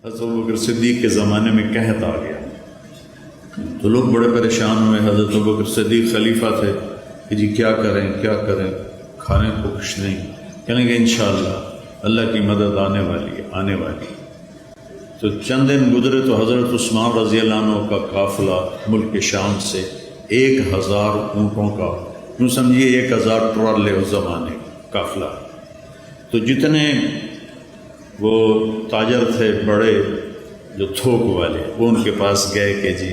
حضرت ابوبکر صدیق کے زمانے میں قحط آ گیا تو لوگ بڑے پریشان ہوئے. حضرت ابوبکر صدیق خلیفہ تھے کہ جی کیا کریں کیا کریں، کھانے کو کچھ نہیں. کہنے کہ انشاءاللہ اللہ کی مدد آنے والی ہے آنے والی. تو چند دن گزرے تو حضرت عثمان رضی اللہ عنہ کا قافلہ ملک شام سے 1000 اونٹوں کا، یوں سمجھیے 1000 ٹرالے اس زمانے کا قافلہ. تو جتنے وہ تاجر تھے بڑے جو تھوک والے، وہ ان کے پاس گئے کہ جی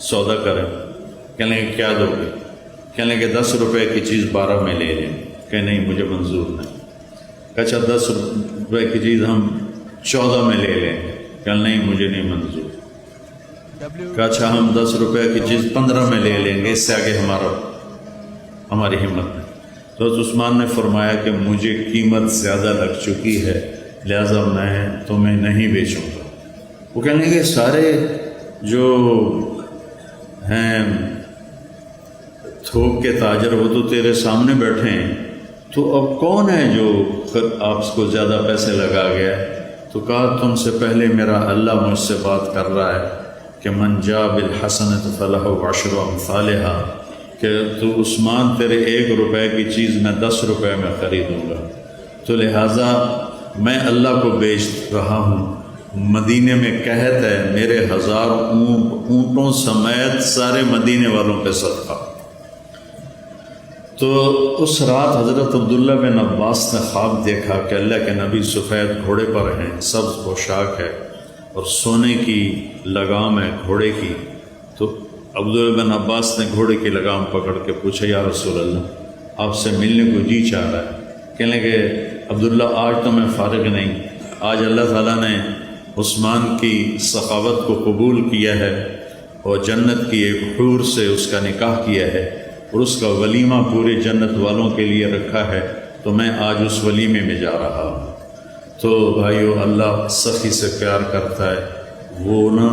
سودا کریں. کہنے کہ کیا دو گے؟ کہنے کہ 10 روپے کی چیز 12 میں لے لیں. کہ نہیں مجھے منظور نہیں. اچھا 10 روپے کی چیز ہم 14 میں لے لیں. کہ نہیں مجھے نہیں منظور. کہ اچھا ہم 10 روپے کی چیز 15 میں لے لیں گے، اس سے آگے ہماری ہمت نہیں. تو حضرت عثمان نے فرمایا کہ مجھے قیمت زیادہ لگ چکی ہے لہذا میں تمہیں نہیں بیچوں گا. وہ کہنے کہ سارے جو ہیں تھوک کے تاجر وہ تو تیرے سامنے بیٹھے ہیں، تو اب کون ہے جو آپ کو زیادہ پیسے لگا گیا؟ تو کہا تم سے پہلے میرا اللہ مجھ سے بات کر رہا ہے کہ من جاء بالحسنۃ فلہ عشر امثالھا، کہ تو عثمان تیرے 1 روپے کی چیز میں 10 روپے میں خریدوں گا. تو لہٰذا میں اللہ کو بیچ رہا ہوں. مدینے میں قحط ہے، میرے 1000 اونٹوں سمیت سارے مدینے والوں پہ صدقہ. تو اس رات حضرت عبداللہ بن عباس نے خواب دیکھا کہ اللہ کے نبی سفید گھوڑے پر ہیں، سبز پوشاک ہے اور سونے کی لگام ہے گھوڑے کی. تو عبداللہ بن عباس نے گھوڑے کی لگام پکڑ کے پوچھا یا رسول اللہ آپ سے ملنے کو جی چاہ رہا ہے. کہنے کہ عبداللہ آج تو میں فارغ نہیں، آج اللہ تعالیٰ نے عثمان کی سخاوت کو قبول کیا ہے اور جنت کی ایک حور سے اس کا نکاح کیا ہے اور اس کا ولیمہ پورے جنت والوں کے لیے رکھا ہے، تو میں آج اس ولیمے میں جا رہا ہوں. تو بھائیو اللہ سخی سے پیار کرتا ہے. وہ نا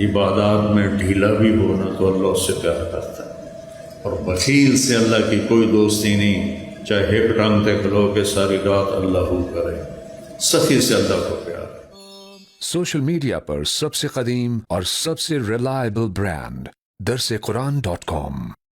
عبادات میں ڈھیلا بھی ہونا تو اللہ اس سے پیار کرتا ہے، اور بخیل سے اللہ کی کوئی دوستی نہیں، چاہے ایک ٹانگ تے کھلو کے ساری رات اللہ ہو کرے. سخی سے اللہ کو پیار. سوشل میڈیا پر سب سے قدیم اور سب سے ریلائبل برانڈ درسقرآن.com